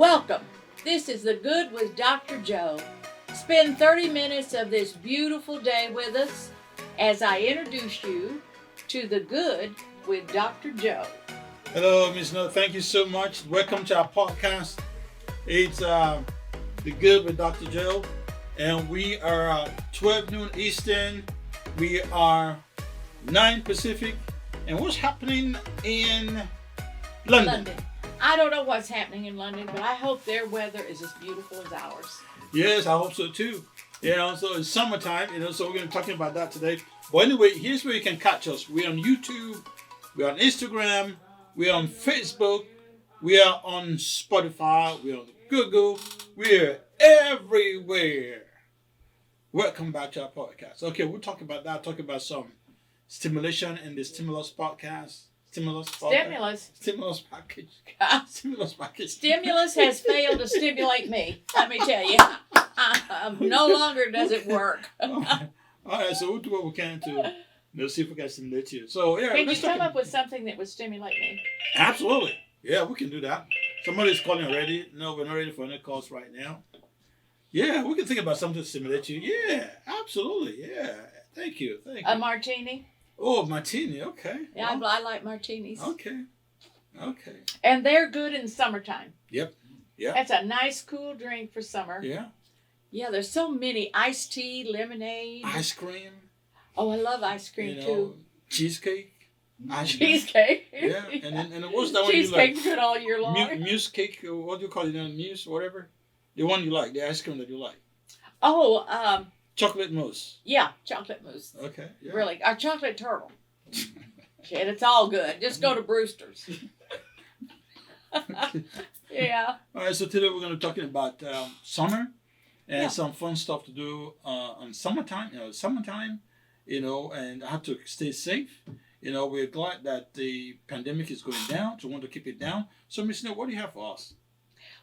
Welcome. This is The Good with Dr. Joe. Spend 30 minutes of this beautiful day with us as I introduce you to The Good with Dr. Joe. Hello, Ms. No. Thank you so much. Welcome to our podcast. It's The Good with Dr. Joe, and we are 12 noon Eastern. We are 9 Pacific. And what's happening in London? I don't know what's happening in London, but I hope their weather is as beautiful as ours. Yes, I hope so too. So it's summertime, so we're going to be talking about that today. But anyway, here's where you can catch us. We're on YouTube, we're on Instagram, we're on Facebook, we are on Spotify, we're on Google, we're everywhere. Welcome back to our podcast. Okay, we'll talk about that, talk about some stimulation in the Stimulus podcast. Stimulus package. Stimulus package. Stimulus has failed to stimulate me, let me tell you. No longer does it work. All right, so we'll do what we can to see if we can stimulate you. So, yeah. Can you come up with something that would stimulate me? Absolutely. Yeah, we can do that. Somebody's calling already. No, we're not ready for any calls right now. Yeah, we can think about something to stimulate you. Yeah, absolutely. Yeah. Thank you. A martini? Oh, martini. Okay. Yeah, well, I like martinis. Okay. And they're good in summertime. Yep. Yeah. That's a nice, cool drink for summer. Yeah. Yeah, there's so many. Iced tea, lemonade. Ice cream. Oh, I love ice cream too. Cheesecake. Cheesecake. Yeah, and what's that one you like? Cheesecake's good all year long. Mousse cake, what do you call it? Mousse, whatever. The one you like, the ice cream that you like. Oh, chocolate mousse. Yeah, chocolate mousse. Okay. Yeah. Really, our chocolate turtle. Shit, it's all good. Just go to Brewster's. Yeah. All right, so today we're going to be talking about summer and some fun stuff to do on summertime. And how to stay safe. We're glad that the pandemic is going down, so we want to keep it down. So, Miss Snow, what do you have for us?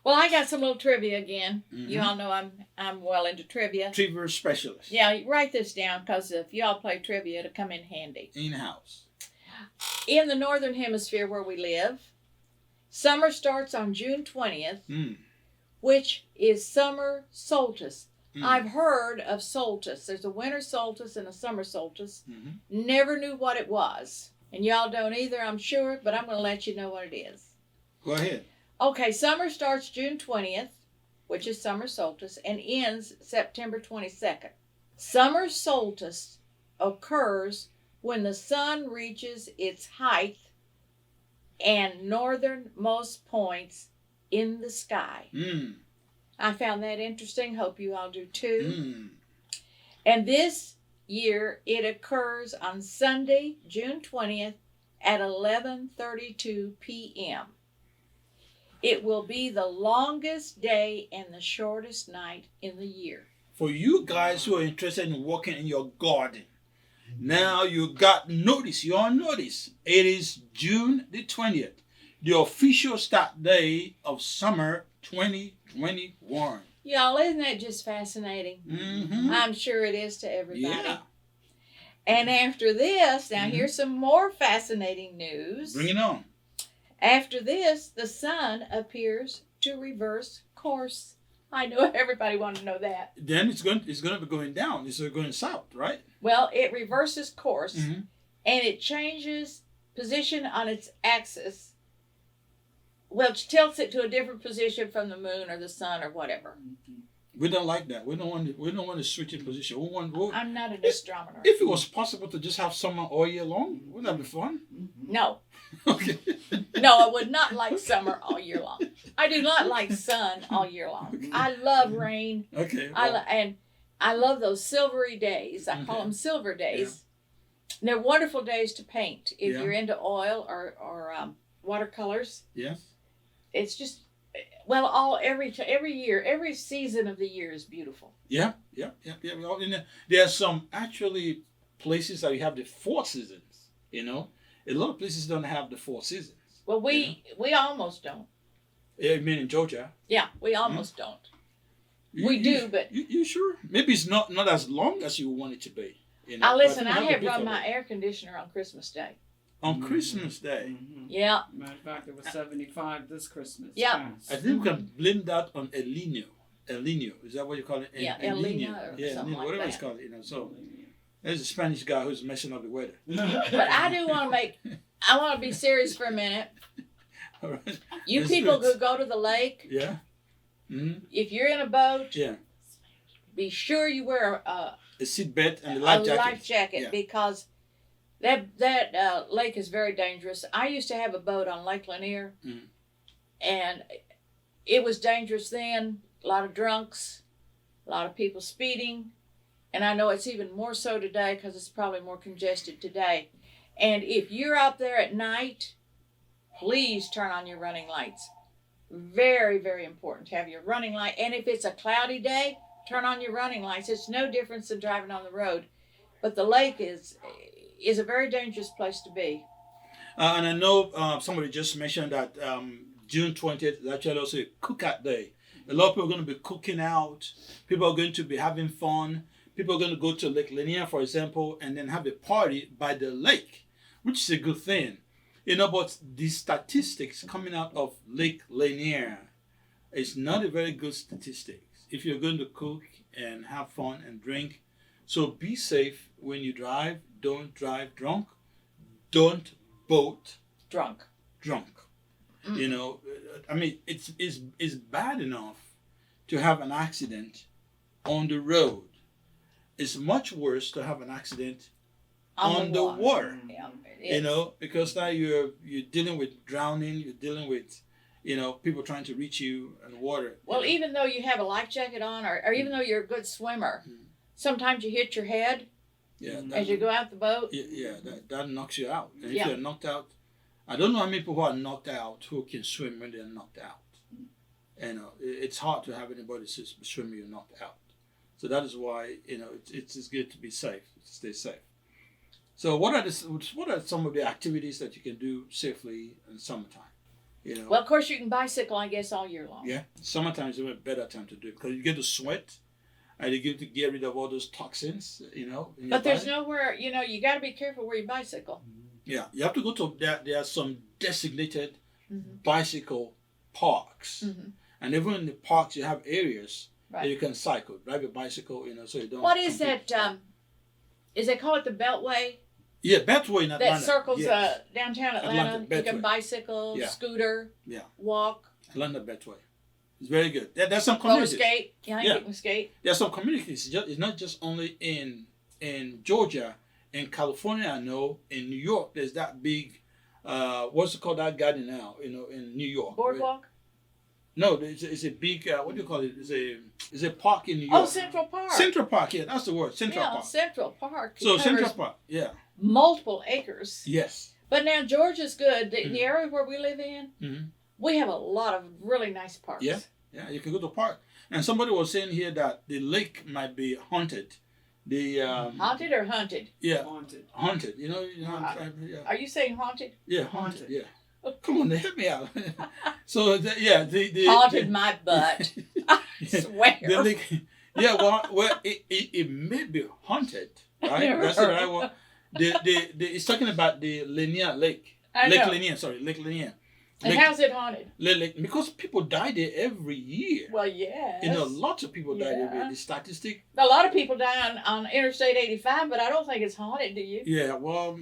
Well, I got some little trivia again. Mm-hmm. You all know I'm well into trivia. Trivia specialist. Yeah, write this down because if y'all play trivia, it'll come in handy. In-house. In the northern hemisphere where we live, summer starts on June 20th, which is summer solstice. I've heard of solstice. There's a winter solstice and a summer solstice. Never knew what it was. And y'all don't either, I'm sure, but I'm going to let you know what it is. Go ahead. Okay, summer starts June 20th, which is summer solstice, and ends September 22nd. Summer solstice occurs when the sun reaches its height and northernmost points in the sky. I found that interesting. Hope you all do too. And this year, it occurs on Sunday, June 20th at 11:32 p.m. It will be the longest day and the shortest night in the year. For you guys who are interested in working in your garden, now you got notice. You're on notice. It is June the 20th, the official start day of summer 2021. Y'all, isn't that just fascinating? I'm sure it is to everybody. Yeah. And after this, now here's some more fascinating news. Bring it on. After this, the sun appears to reverse course. I know everybody wanted to know that. Then it's going to be going down. It's going south, right? Well, it reverses course, and it changes position on its axis. Well, it tilts it to a different position from the moon or the sun or whatever. We don't like that. We don't want to switch in position. I'm not an astronomer. If it was possible to just have summer all year long, wouldn't that be fun? No. Okay. No, I would not like summer all year long. I do not like sun all year long. Okay. I love rain. Okay. Well. I love those silvery days. I call them silver days. Yeah. And they're wonderful days to paint if you're into oil or watercolors. Yes. It's just every year, every season of the year is beautiful. Yeah. There are some actually places that you have the 4 seasons. A lot of places don't have the 4 seasons. Well, we almost don't. You mean in Georgia? Yeah, we almost don't. We do, but... You sure? Maybe it's not as long as you want it to be. Listen, I have run my air conditioner on Christmas Day. on Christmas Day. Yeah. Matter of fact, it was 75 this Christmas. Yeah. past. I think we can blame that on El Nino. El Nino, is that what you call it? Yeah, El Nino or Yeah, something like whatever that. it's called. So there's a Spanish guy who's messing up the weather. But I do want to I want to be serious for a minute. All right. You Let's people do it. who go to the lake, Yeah. Mm-hmm. if you're in a boat, Yeah. be sure you wear A seat belt and a a life jacket. life jacket Yeah. because that lake is very dangerous. I used to have a boat on Lake Lanier, Mhm. and it was dangerous then. A lot of drunks, a lot of people speeding, and I know it's even more so today because it's probably more congested today. And if you're out there at night, please turn on your running lights. Very, very important to have your running light. And if it's a cloudy day, turn on your running lights. It's no difference than driving on the road. But the lake is a very dangerous place to be. And I know somebody just mentioned that June 20th is actually also a cookout day. A lot of people are going to be cooking out. People are going to be having fun. People are going to go to Lake Lanier, for example, and then have a party by the lake, which is a good thing. But the statistics coming out of Lake Lanier is not a very good statistics. If you're going to cook and have fun and drink, so be safe when you drive. Don't drive drunk. Don't boat Drunk. drunk. I mean, it's bad enough to have an accident on the road. It's much worse to have an accident on the water. Yeah, it is. Because now you're dealing with drowning. You're dealing with, people trying to reach you in the water. Well, even though you have a life jacket on, or even though you're a good swimmer, sometimes you hit your head as you go out the boat. Yeah, that knocks you out. And if Yeah. you're knocked out, I don't know how many people who are knocked out who can swim when they're knocked out. It's hard to have anybody swim when you're knocked out. So that is why it's good to be safe, to stay safe. So what are some of the activities that you can do safely in summertime? Well, of course, you can bicycle, I guess, all year long. Yeah, summertime is a better time to do it because you get to sweat and you get to get rid of all those toxins. In your But there's body. nowhere, you got to be careful where you bicycle. Yeah, you have to go to there are some designated Mhm. bicycle parks, Mhm. and even in the parks you have areas Right. that you can cycle, drive a bicycle, so you don't. What is compete. that? Is they call it the Beltway Yeah, Beltway in Atlanta. that circles yes. downtown Atlanta? Atlanta, You can Beltway. bicycle, Yeah. scooter, Yeah. walk, Atlanta Beltway. It's very good. There's some roller communities. skate. Yeah, Yeah. you can skate. There's some communities. It's not just only in Georgia, in California. I know in New York there's that big. What's it called? That garden now, in New York. Boardwalk. No, it's a big. What do you call it? It's a park in New York. Oh, Central Park. Central Park. Yeah, that's the word. Central yeah, Park. Central Park. It So Central covers Park. Yeah. multiple acres. Yes. But now Georgia's good. The Mhm. area where we live in, Mm-hmm. we have a lot of really nice parks. Yeah. Yeah, you can go to park. And somebody was saying here that the lake might be haunted. The Haunted or hunted? yeah, Haunted. haunted. Yeah. Are you saying haunted? Yeah, haunted. Haunted. Yeah. Come on, help me out. So the Haunted my butt. I Yeah, swear. the lake. Yeah, well, it may be haunted, right? That's the right one. It's talking about the Lanier Lake. I Lake know. Lanier, sorry, Lake Lanier. And Lake- how's it haunted? because people die there every year. Well, yes. Lots of people die every year. Yeah. The statistic. A lot of people die on Interstate 85, but I don't think it's haunted, do you? Yeah, well,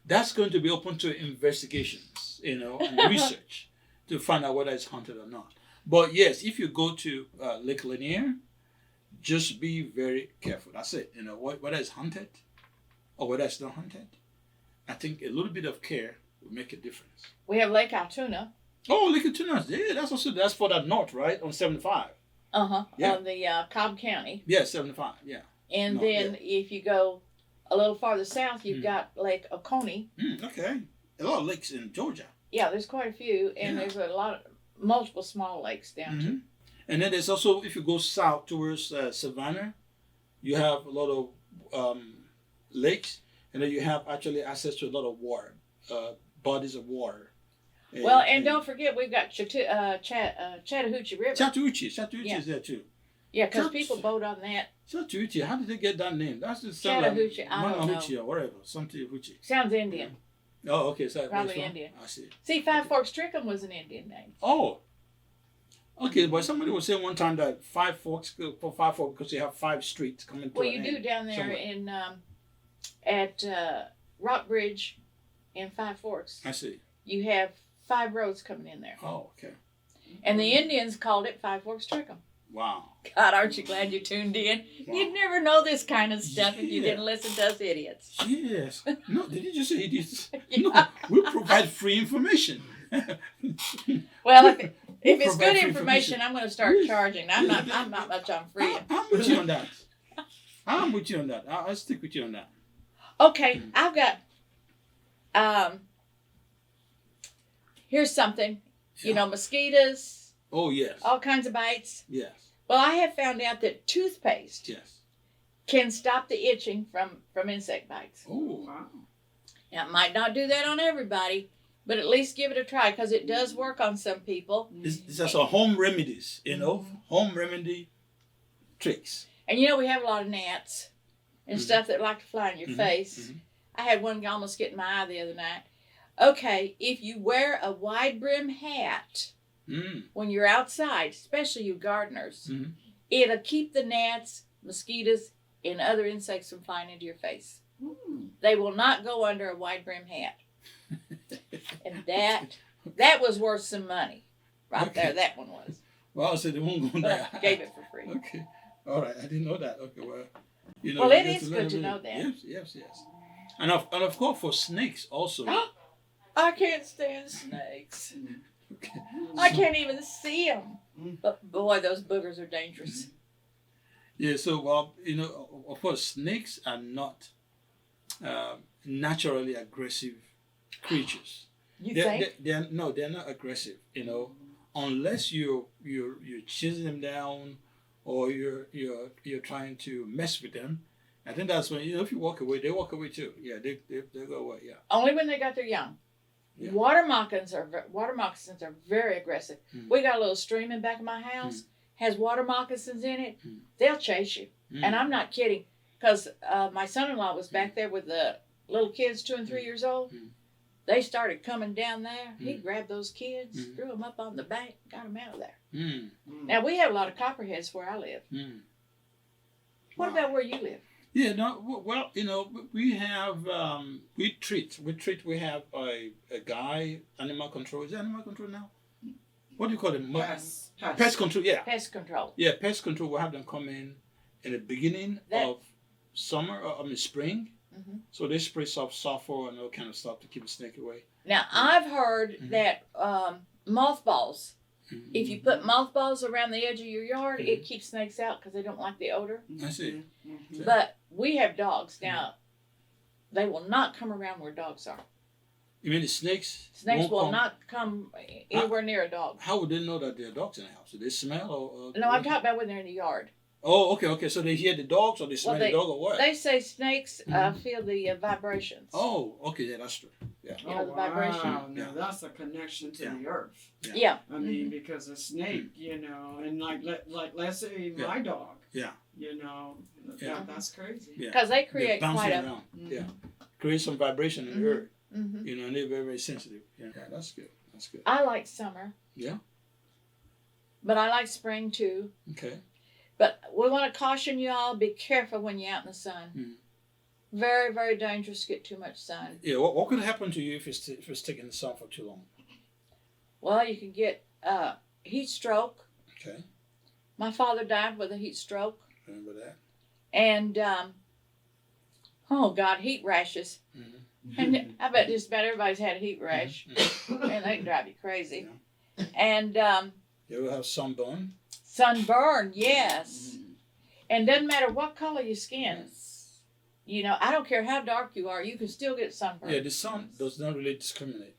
that's going to be open to investigations, and research to find out whether it's haunted or not. But yes, if you go to Lake Lanier, just be very careful. That's it. Whether it's haunted or whether it's not haunted, I think a little bit of care will make a difference. We have Lake Altoona. Oh, Lake Tunas. Yeah, that's for that north, right? On 75. Yeah. On the Cobb County. Yeah, 75. Yeah. And No, then if you go a little farther south, you've got Lake Oconee. Okay. A lot of lakes in Georgia. Yeah, there's quite a few, and Yeah. there's multiple small lakes down Mm-hmm. too. And then there's also, if you go south towards Savannah, you have a lot of lakes, and then you have actually access to a lot of water, bodies of water. Well, and don't forget, we've got Chattahoochee River. Chattahoochee Yeah. is there too. Yeah, because people vote on that. Chattahoochee, how did they get that name? That's the sound like Chattahoochee, I don't know. Manahuchee or whatever. Something Hoochie. Sounds Indian. Oh, okay. So Probably that's Indian. I see. See, Five Forks Trickham was an Indian name. Oh. Okay, but somebody was saying one time that Five Forks because they have 5 streets coming to Well, an you end do down there somewhere. in at Rockbridge in Five Forks. I see. You have 5 roads coming in there. Oh, okay. And the Indians called it Five Forks Trickham. Wow. God, aren't you glad you tuned in? Wow. You'd never know this kind of stuff if you Yeah. didn't listen to us idiots. Yes. No, did you just say idiots? Yeah. No, we provide free information. Well, if it's provide good free information, I'm going to start charging. I'm not much on free. I'm with you on that. I'm with you on that. I'll stick with you on that. Okay, I've got here's something. You know, mosquitoes, Oh, yes. all kinds of bites. Yes. Well, I have found out that toothpaste Yes. can stop the itching from insect bites. Oh. Wow. Now, it might not do that on everybody, but at least give it a try because it does work on some people. It's just a home remedies, you know, home remedy tricks. And you know, we have a lot of gnats and stuff that like to fly in your face. I had one almost get in my eye the other night. Okay, if you wear a wide brim hat when you're outside, especially you gardeners, it'll keep the gnats, mosquitoes, and other insects from flying into your face. They will not go under a wide brim hat. And that was worth some money. Right there, that one was. Well, I said they won't go But there. I gave it for free. Okay. All right. I didn't know that. Okay. Well, you know. Well, it you is get good to learn know everything. that. Yes. And of course for snakes also. I can't stand snakes. Okay. I can't even see them. But boy, those boogers are dangerous. Yeah. So, well, you know, of course, snakes are not naturally aggressive creatures. You They're, think? they're not aggressive. You know, unless you're chasing them down or you're trying to mess with them. I think that's when, you know, if you walk away, they walk away too. Yeah, they go away. Yeah. Only when they got their young. Yeah. Water moccasins are very aggressive. We got a little stream in back of my house, has water moccasins in it. They'll chase you. And I'm not kidding, because my son-in-law was back there with the little kids, 2 and 3 years old. They started coming down there. He grabbed those kids, threw them up on the bank, got them out of there. Now, we have a lot of copperheads where I live. What about where you live? Yeah, no, well, you know, we have, we have a guy, animal control. Is it animal control now? What do you call it? Pest control, yeah. Pest control. Yeah, pest control. We'll have them come in the beginning of summer, spring. So they spray sulfur and all kind of stuff to keep the snake away. Now, I've heard that mothballs, if you put mothballs around the edge of your yard, it keeps snakes out because they don't like the odor. I see. But we have dogs. Now, they will not come around where dogs are. You mean the snakes? Snakes won't will come? not come anywhere near a dog. How would they know that there are dogs in the house? Do they smell or No, I'm talking about when they're in the yard. Oh, okay. So they hear the dogs or they smell the dog or what? They say snakes feel the vibrations. Oh, okay. Yeah, that's true. Yeah. You know, the vibration. Wow, now that's a connection to the earth. Yeah. I mean, because a snake, you know, and like let's say my dog. Yeah. You know, that's crazy. Yeah. Because they create bouncing quite a... around. Yeah. Create some vibration in the earth. You know, and they're very, very sensitive. Yeah, that's good. That's good. I like summer. Yeah. But I like spring too. Okay. But we want to caution you all, be careful when you're out in the sun. Very, very dangerous to get too much sun. Yeah, what could happen to you if it's taking the sun for too long? Well, you can get heat stroke. Okay. My father died with a heat stroke. Remember that? And, oh God, heat rashes. And I bet just about everybody's had a heat rash. And they can drive you crazy. Yeah. And You ever have sunburn? sunburn, yes. And doesn't matter what color your skin. You know, I don't care how dark you are, you can still get sunburn. Yeah, the sun does not really discriminate.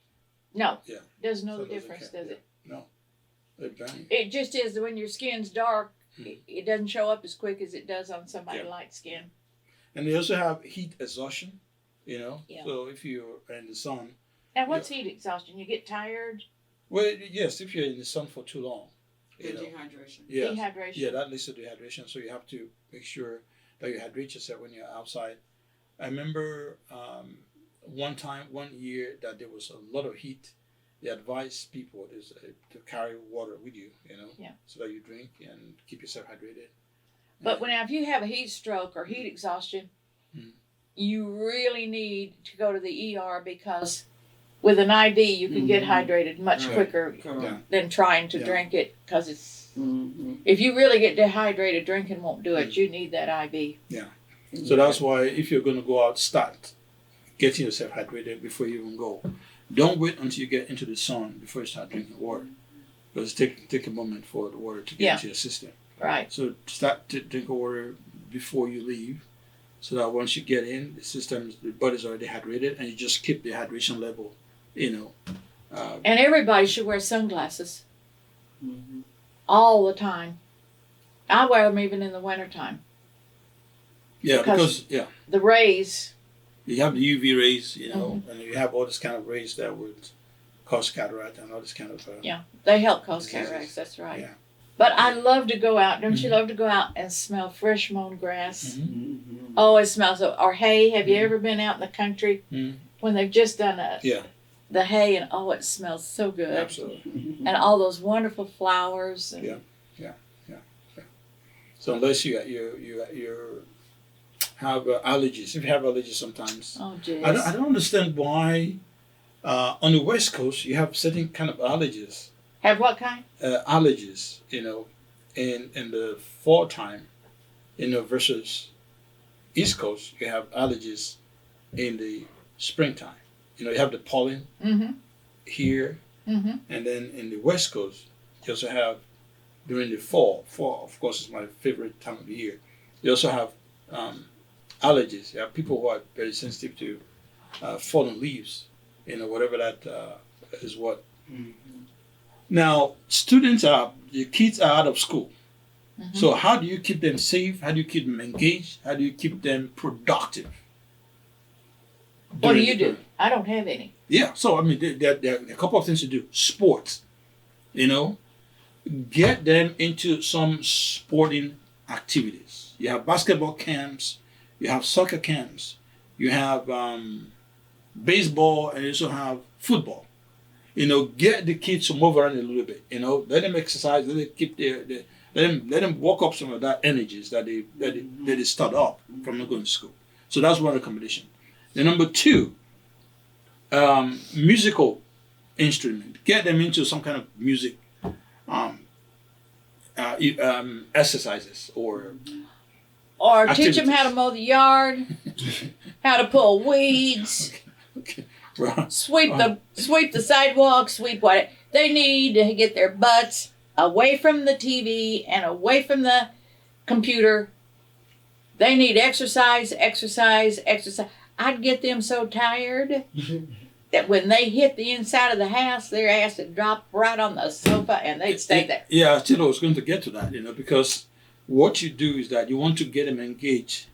No. Yeah. Doesn't know So the doesn't difference, care. does it? No. They burn. It just is that when your skin's dark, it doesn't show up as quick as it does on somebody Yeah. light skin. And they also have heat exhaustion, you know. Yeah. So if you're in the sun. Now, what's heat exhaustion? You get tired? Well, yes, if you're in the sun for too long, The You know? dehydration. Yes. Dehydration. Yeah, that leads to dehydration. So you have to make sure that you hydrate yourself when you're outside. I remember one year that there was a lot of heat. They advised people to carry water with you, Yeah. so that you drink and keep yourself hydrated. But if you have a heat stroke or heat exhaustion, you really need to go to the ER, because with an IV you can get hydrated much quicker than trying to drink it, because it's if you really get dehydrated, drinking won't do it. You need that IV. Yeah. So that's why if you're going to go out, start getting yourself hydrated before you even go. Don't wait until you get into the sun before you start drinking water, because take a moment for the water to get into your system. Right. So start to drink water before you leave, so that once you get in, the body's already hydrated, and you just keep the hydration level, And everybody should wear sunglasses all the time. I wear them even in the wintertime. Yeah, because the rays. You have the UV rays, and you have all this kind of rays that would cause cataract and all this kind of. They help cause diseases. cataracts. That's right. Yeah. But I love to go out. Don't you love to go out and smell fresh mown grass? Oh, it smells so. Or hay. Have you ever been out in the country when they've just done the hay, and it smells so good. Absolutely. And all those wonderful flowers. And Yeah. So unless you have allergies, if you have allergies sometimes, oh, jeez. I don't understand why on the West Coast you have certain kind of allergies. Have what kind? Allergies, in the fall time, versus East Coast, you have allergies in the springtime. You have the pollen here, and then in the West Coast, you also have during the fall. Fall, of course, is my favorite time of the year. You also have allergies. You have people who are very sensitive to fallen leaves, whatever that is what. Now, the kids are out of school. So how do you keep them safe? How do you keep them engaged? How do you keep them productive? What do you do? I don't have any. Yeah, so I mean, there are a couple of things to do. Sports, get them into some sporting activities. You have basketball camps, you have soccer camps, you have baseball, and you also have football. Get the kids to move around a little bit. Let them exercise. Let them keep let them walk up some of that energies that they start up from not going to school. So that's one recommendation. Then number 2, musical instrument. Get them into some kind of music exercises or teach them how to mow the yard, how to pull weeds. Okay. Right. Sweep the sidewalk, sweep what they need to get their butts away from the TV and away from the computer. They need exercise. I'd get them so tired that when they hit the inside of the house, their ass would drop right on the sofa and they'd stay there. Yeah, I was going to get to that, because what you do is that you want to get them engaged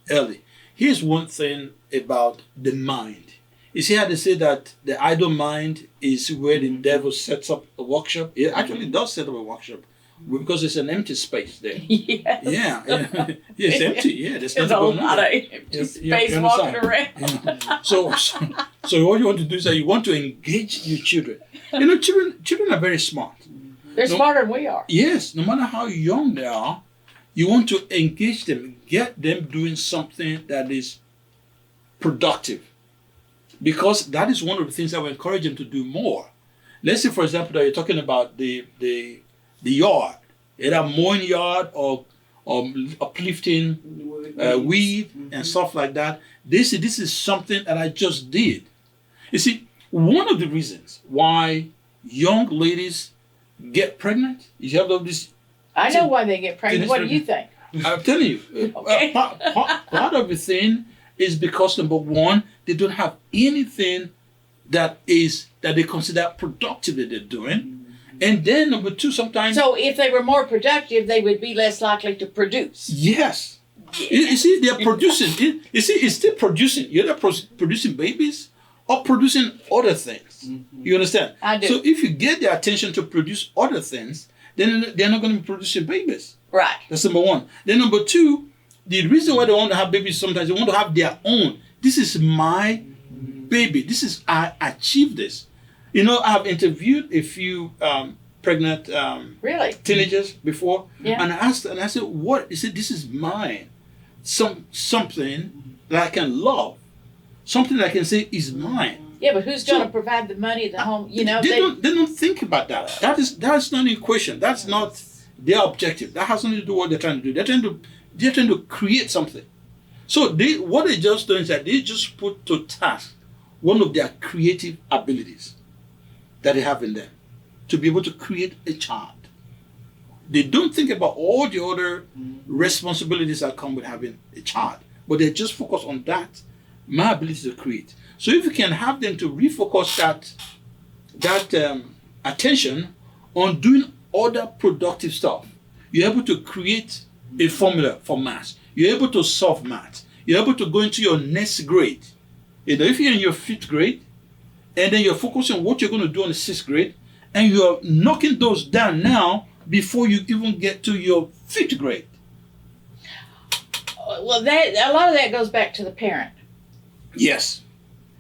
early. Here's one thing about the mind. You see how they say that the idle mind is where the devil sets up a workshop? It actually does set up a workshop because it's an empty space there. Yes. Yeah. It's empty. Yeah, there's a lot of empty space walking around. Yeah. So what you want to do is that you want to engage your children. Children are very smart. They're smarter than we are. Yes, no matter how young they are, you want to engage them, get them doing something that is productive. Because that is one of the things that will encourage them to do more. Let's say, for example, that you're talking about the yard, either mowing yard or uplifting weed and stuff like that. This is something that I just did. You see, one of the reasons why young ladies get pregnant is you have all this. I know why they get pregnant. What do you think? I'm telling you, Okay. part of the thing is because, number one, they don't have anything that they consider productive that they're doing. And then number 2, sometimes. So if they were more productive, they would be less likely to produce. Yes. You see, they're producing. You see, it's still producing. You're not producing babies or producing other things. You understand? I do. So if you get their attention to produce other things, then they're not going to be producing babies. Right. That's number one. Then number two, the reason why they want to have babies sometimes, they want to have their own. This is my baby. I achieved this. You know, I have interviewed a few pregnant Really? teenagers before, Yeah. and I said, what? He said, this is mine. Something that I can love. Something that I can say is mine. Yeah, but who's going to So- provide the money, the home? You know, They don't think about that. That's not an equation. That's not their objective. That has nothing to do with what they're trying to do. They're trying to create something. So what they just do is that they just put to task one of their creative abilities that they have in them to be able to create a child. They don't think about all the other responsibilities that come with having a child, but they just focus on that, my ability to create. So if you can have them to refocus that attention on doing other productive stuff, you're able to create a formula for maths. You're able to solve maths. You're able to go into your next grade. You know, if you're in your 5th grade, and then you're focusing on what you're going to do in the 6th grade, and you're knocking those down now before you even get to your 5th grade. well, a lot of that goes back to the parent. Yes.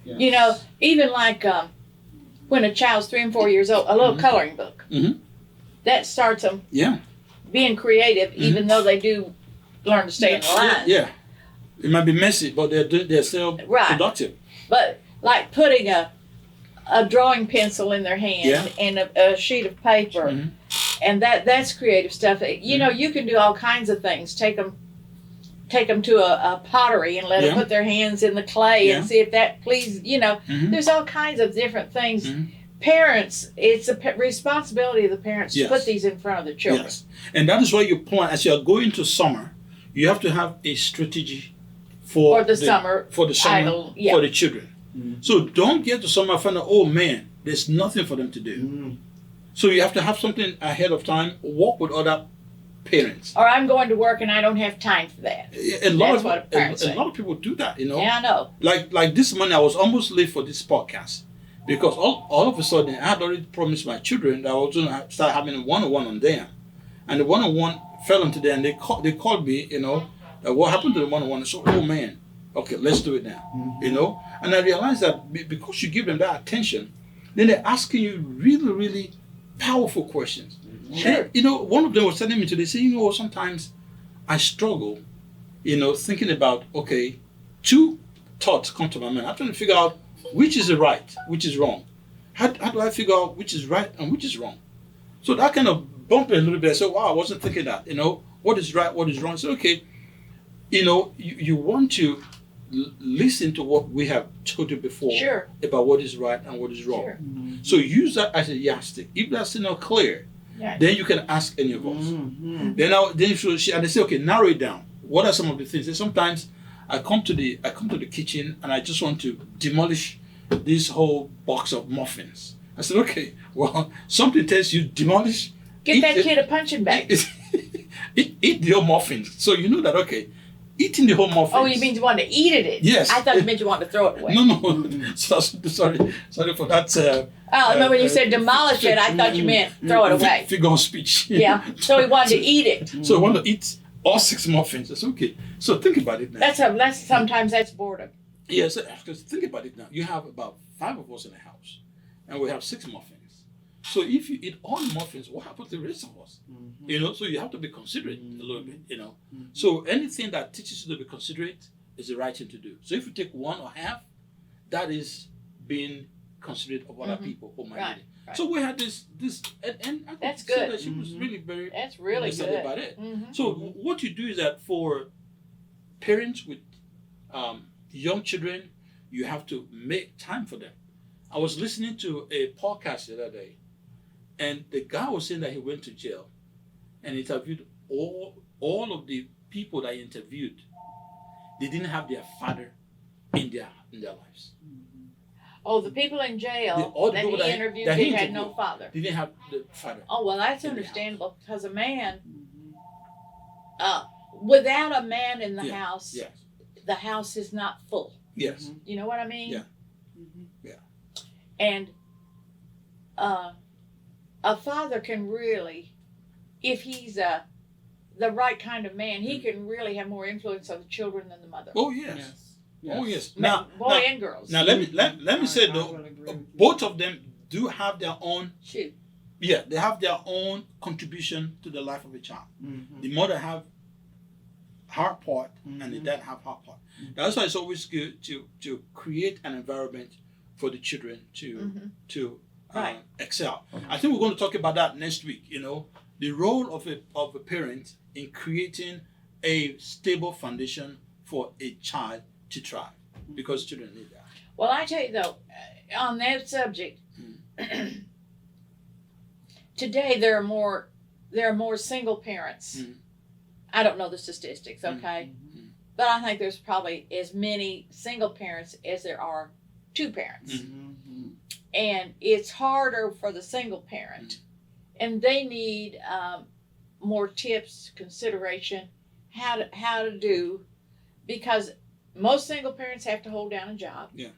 Yeah. You know, even like when a child's 3 and 4 years old, a little coloring book. Mhm. That starts them Yeah. being creative, even though they do learn to stay in the line. Yeah. It might be messy, but they're still Right. productive. But like putting a drawing pencil in their hand Yeah. and a sheet of paper, Mhm. and that's creative stuff. You know, you can do all kinds of things. Take them to a pottery and let them Yeah. put their hands in the clay and Yeah. see if that pleases. You know, Mhm. there's all kinds of different things. Mhm. Parents, it's a responsibility of the parents Yes. to put these in front of the children. Yes. And that is why you plan, as you're going to summer, you have to have a strategy For the summer for the summer idle, yeah. for the children. So don't get to summer and find out, oh man, there's nothing for them to do. Mm. So you have to have something ahead of time, work with other parents. Or I'm going to work and I don't have time for that. A lot That's of what parents a say. lot of people do that, you know. Yeah, I know. Like this morning, I was almost late for this podcast because all of a sudden I had already promised my children that I was going to start having a one-on-one on them, and the one-on-one fell into there, and they called me, you know, what happened to the one-on-one? I said, oh man, okay, let's do it now, you know. And I realized that because you give them that attention, then they're asking you really, really powerful questions. Sure. And, you know, one of them was telling me today, say, you know, sometimes I struggle, you know, thinking about, okay, 2 thoughts come to my mind. I'm trying to figure out which is the right, which is wrong. How do I figure out which is right and which is wrong? So that kind of bumped me a little bit. I said, wow, I wasn't thinking that, you know, what is right, what is wrong. I said, okay, you know, you want to listen to what we have told you before Sure. about what is right and what is wrong. Sure. So use that as a yardstick. If that's still not clear, Yeah. then you can ask any of us. Mm-hmm. Then and they say, okay, narrow it down. What are some of the things? And sometimes I come to the kitchen and I just want to demolish this whole box of muffins. I said, okay, well, something tells you demolish. Get that eat kid a punching bag. eat the whole muffins. So you know that, okay, eating the whole muffins. Oh, you mean you wanted to eat it? Yes. I thought you meant you wanted to throw it away. No. So, sorry for that. Oh, no, when you said demolish it, I thought you meant throw it away. Figure of speech. Yeah. So he wanted to eat it. So I want to eat all 6 muffins. That's okay. So think about it now. Sometimes that's boredom. Yes, because think about it now. You have about 5 of us in the house, and we have 6 muffins. So if you eat all the muffins, what happens to the rest of us? Mm-hmm. You know, so you have to be considerate a little bit, you know. So anything that teaches you to be considerate is the right thing to do. So if you take 1 or half, that is being considerate of other people who might Right, need it. right. So we had this, and I could That's say good. that she was really very That's really excited good. about it. Mhm. So what you do is that for parents with young children, you have to make time for them. I was listening to a podcast the other day, and the guy was saying that he went to jail and interviewed all of the people that he interviewed. They didn't have their father in their lives. Oh, the people in jail all the that people he that interviewed, he they had no interviewed. father. They didn't have the father. Oh, well, that's In the understandable because a man, without a man in the Yeah. house, Yes. the house is not full. Yes. You know what I mean? Yeah. And a father can really if he's the right kind of man, he can really have more influence on the children than the mother. Oh yes. Oh yes. Boy and girls. Now let me say though, both of them do have their own. Shoot. Yeah, they have their own contribution to the life of a child. Mm-hmm. The mother have her part, and the dad have her part. That's why it's always good to create an environment for the children to right. excel. I think we're going to talk about that next week. You know, the role of a parent in creating a stable foundation for a child to thrive, because children need that. Well, I tell you though, on that subject, today there are more single parents. I don't know the statistics, okay, but I think there's probably as many single parents as there are two parents, and it's harder for the single parent, and they need more tips, consideration, how to do, because most single parents have to hold down a job. Yeah.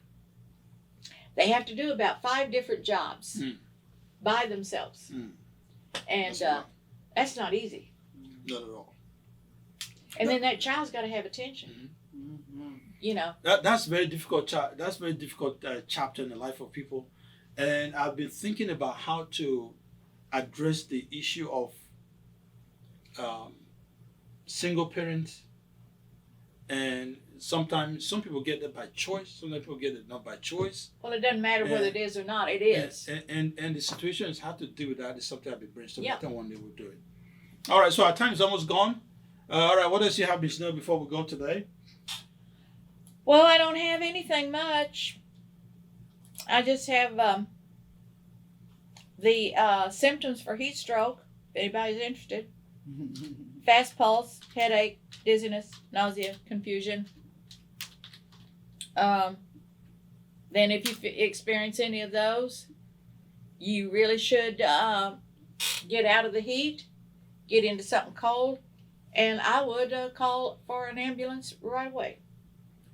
They have to do about 5 different jobs by themselves. And that's not easy. Not at all. And then that child's got to have attention. You know. That's very difficult. That's very difficult chapter in the life of people, and I've been thinking about how to address the issue of single parents. And sometimes some people get it by choice. Some people get it not by choice. Well, it doesn't matter whether it is or not. It is. And the situation is how to deal with that is something I've been brainstorming. I think one day we'll do it. All right. So our time is almost gone. All right. What else you have, Miss Snow, before we go today? Well, I don't have anything much. I just have the symptoms for heat stroke. If anybody's interested. Fast pulse, headache, dizziness, nausea, confusion. Then if you experience any of those, you really should get out of the heat, get into something cold, and I would call for an ambulance right away.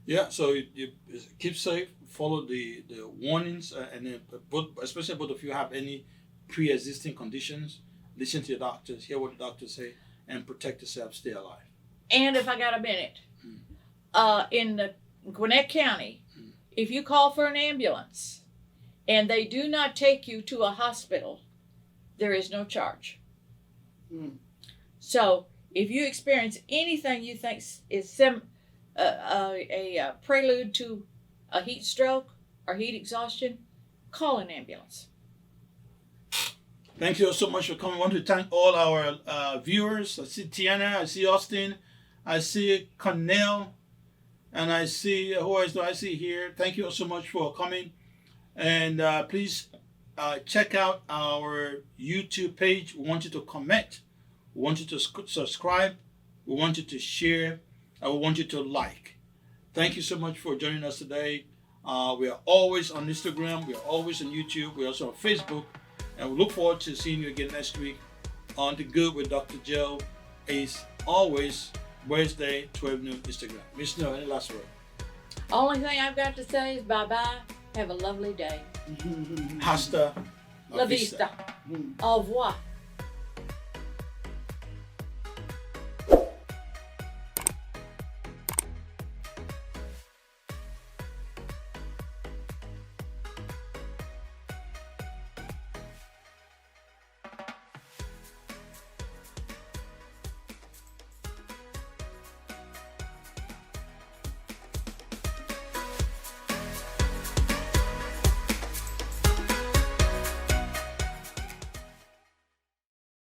Yeah, so you keep safe, follow the warnings, and then especially both of you have any pre-existing conditions, listen to your doctors, hear what the doctors say, and protect yourself, stay alive. And if I got a minute, in the Gwinnett County, if you call for an ambulance and they do not take you to a hospital, there is no charge. So if you experience anything you think is a prelude to a heat stroke or heat exhaustion, call an ambulance. Thank you so much for coming. I want to thank all our viewers. I see Tiana, I see Austin, I see Cornell, and I see, who else do I see here? Thank you all so much for coming. And please check out our YouTube page. We want you to comment. We want you to subscribe. We want you to share. And we want you to like. Thank you so much for joining us today. We are always on Instagram. We are always on YouTube. We're also on Facebook. And we look forward to seeing you again next week on The Good with Dr. Joe. Is always Wednesday, 12 noon Instagram. Miss Snow, any last word? Only thing I've got to say is bye-bye. Have a lovely day. Hasta La vista. Au revoir.